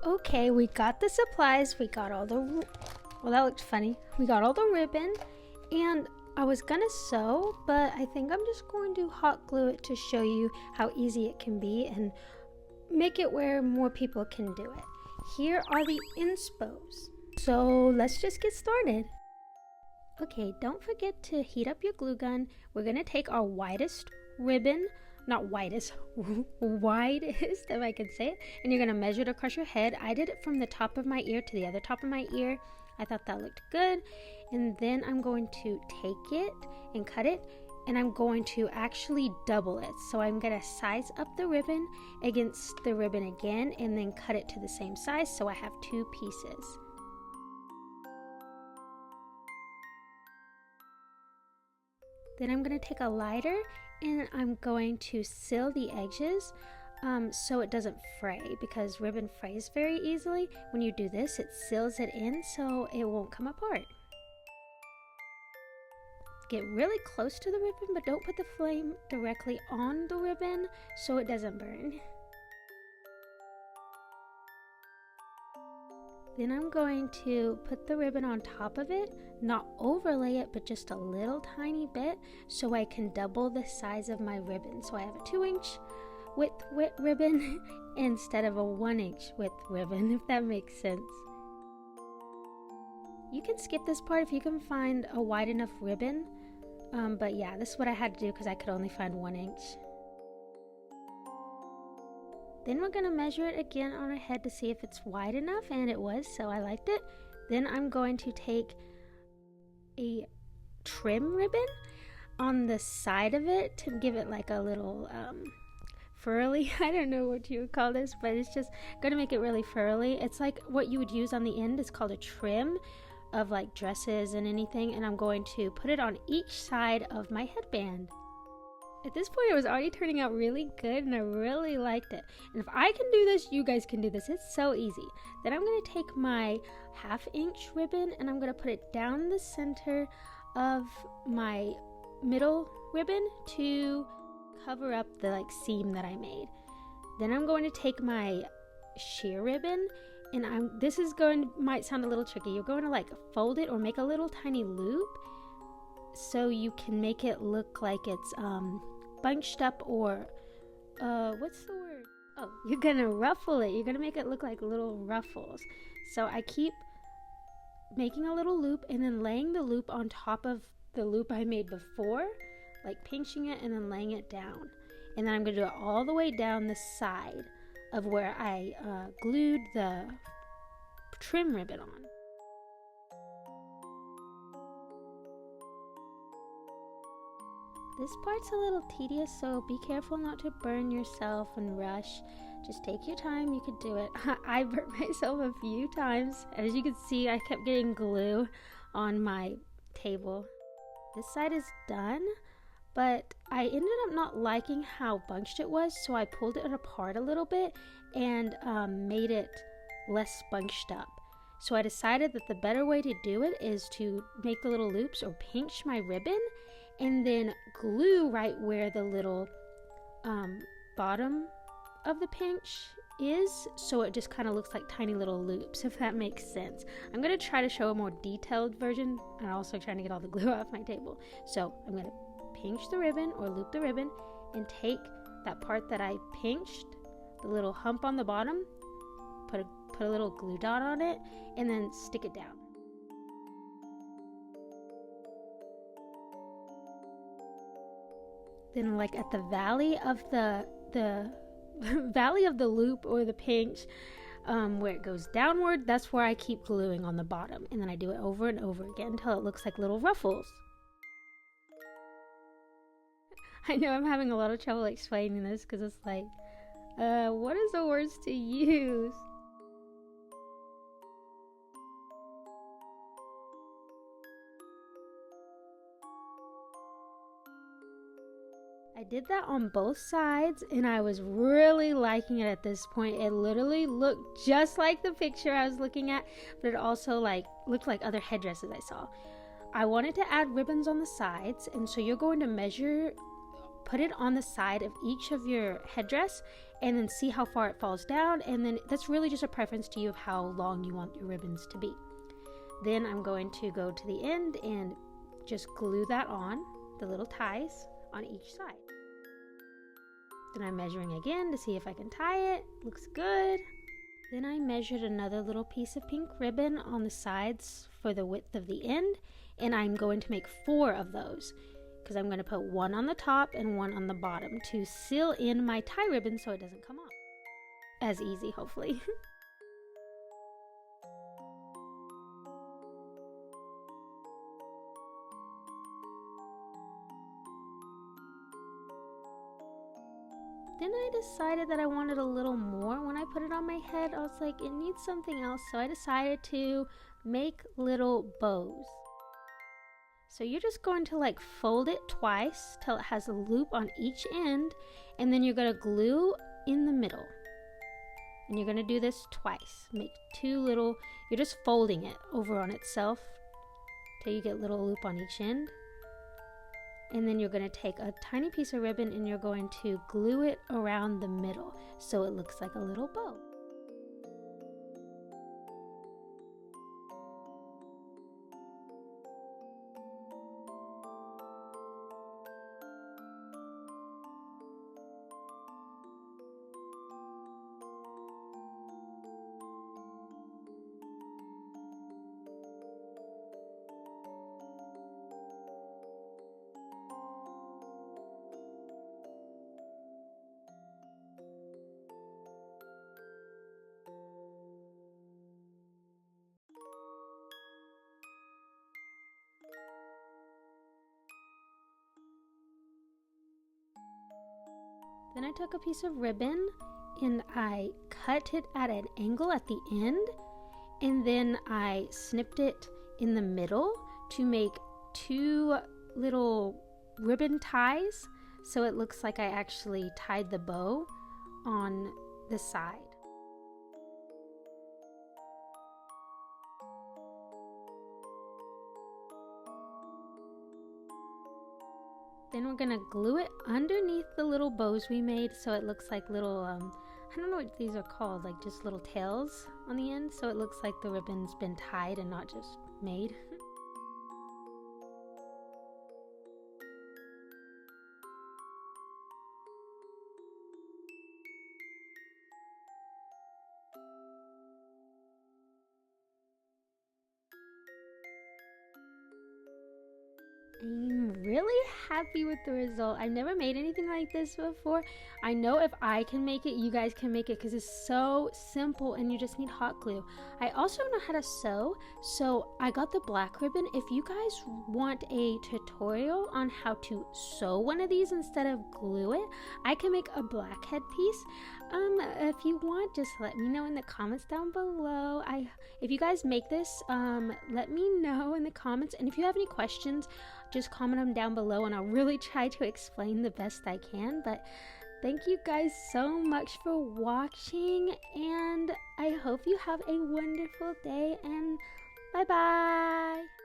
Okay, we got the supplies, we got all the, well, that looked funny. We got all the ribbon, and I was gonna sew, but I think I'm just going to hot glue it to show you how easy it can be and make it where more people can do it. Here are the inspos. So let's just get started. Okay, don't forget to heat up your glue gun. We're gonna take our widest ribbon, not widest, widest if I can say it, and you're gonna measure it across your head. I did it from the top of my ear to the other top of my ear. I thought that looked good. And then I'm going to take it and cut it, and I'm going to actually double it. So I'm gonna size up the ribbon against the ribbon again and then cut it to the same size so I have two pieces. Then I'm going to take a lighter and I'm going to seal the edges so it doesn't fray, because ribbon frays very easily. When you do this, it seals it in so it won't come apart. Get really close to the ribbon, but don't put the flame directly on the ribbon so it doesn't burn. Then I'm going to put the ribbon on top of it, not overlay it, but just a little tiny bit so I can double the size of my ribbon. So I have a 2-inch width ribbon instead of a 1-inch width ribbon, if that makes sense. You can skip this part if you can find a wide enough ribbon, but yeah, this is what I had to do because I could only find 1 inch. Then we're going to measure it again on our head to see if it's wide enough, and it was, so I liked it. Then I'm going to take a trim ribbon on the side of it to give it like a little furly. I don't know what you would call this, but it's just going to make it really furly. It's like what you would use on the end. It's called a trim of like dresses and anything, and I'm going to put it on each side of my headband. At this point, it was already turning out really good, and I really liked it. And if I can do this, you guys can do this. It's so easy. Then I'm going to take my 1/2-inch ribbon, and I'm going to put it down the center of my middle ribbon to cover up the seam that I made. Then I'm going to take my sheer ribbon, and this is might sound a little tricky. You're going to fold it or make a little tiny loop so you can make it look like it's bunched up, or what's the word? Oh, you're gonna ruffle it. You're gonna make it look like little ruffles. So I keep making a little loop and then laying the loop on top of the loop I made before, like pinching it and then laying it down. And then I'm gonna do it all the way down the side of where I glued the trim ribbon on. This part's a little tedious, so be careful not to burn yourself and rush. Just take your time, you could do it. I burnt myself a few times. As you can see, I kept getting glue on my table. This side is done, but I ended up not liking how bunched it was, so I pulled it apart a little bit and made it less bunched up. So I decided that the better way to do it is to make the little loops or pinch my ribbon and then glue right where the little bottom of the pinch is, so it just kind of looks like tiny little loops, if that makes sense. I'm going to try to show a more detailed version, and also trying to get all the glue off my table. So I'm going to pinch the ribbon or loop the ribbon and take that part that I pinched, the little hump on the bottom, put a little glue dot on it, and then stick it down. Then at the valley of the valley of the loop or the pinch, where it goes downward, that's where I keep gluing on the bottom, and then I do it over and over again until it looks like little ruffles. I know I'm having a lot of trouble explaining this because it's what is the words to use? I did that on both sides, and I was really liking it at this point. It literally looked just like the picture I was looking at, but it also looked like other headdresses I saw. I wanted to add ribbons on the sides, and so you're going to measure put it on the side of each of your headdress and then see how far it falls down, and then that's really just a preference to you of how long you want your ribbons to be. Then I'm going to go to the end and just glue that on, the little ties on each side. Then I'm measuring again to see if I can tie it. Looks good. Then I measured another little piece of pink ribbon on the sides for the width of the end, and I'm going to make 4 of those because I'm going to put one on the top and one on the bottom to seal in my tie ribbon so it doesn't come off. As easy, hopefully. Then I decided that I wanted a little more when I put it on my head. I was like, it needs something else, so I decided to make little bows. So you're just going to like fold it twice till it has a loop on each end, and then you're going to glue in the middle. And you're going to do this twice. Make 2 little, you're just folding it over on itself till you get a little loop on each end. And then you're going to take a tiny piece of ribbon and you're going to glue it around the middle so it looks like a little bow. Then I took a piece of ribbon and I cut it at an angle at the end, and then I snipped it in the middle to make 2 little ribbon ties so it looks like I actually tied the bow on the side. Then we're gonna glue it underneath the little bows we made so it looks like little, I don't know what these are called, like just little tails on the end, so it looks like the ribbon's been tied and not just made. I'm really happy with the result. I've never made anything like this before. I know if I can make it, you guys can make it because it's so simple and you just need hot glue. I also know how to sew, so I got the black ribbon. If you guys want a tutorial on how to sew one of these instead of glue it, I can make a black headpiece. If you want, just let me know in the comments down below. If you guys make this, let me know in the comments, and if you have any questions, just comment them down below and I'll really try to explain the best I can. But thank you guys so much for watching, and I hope you have a wonderful day, and bye bye.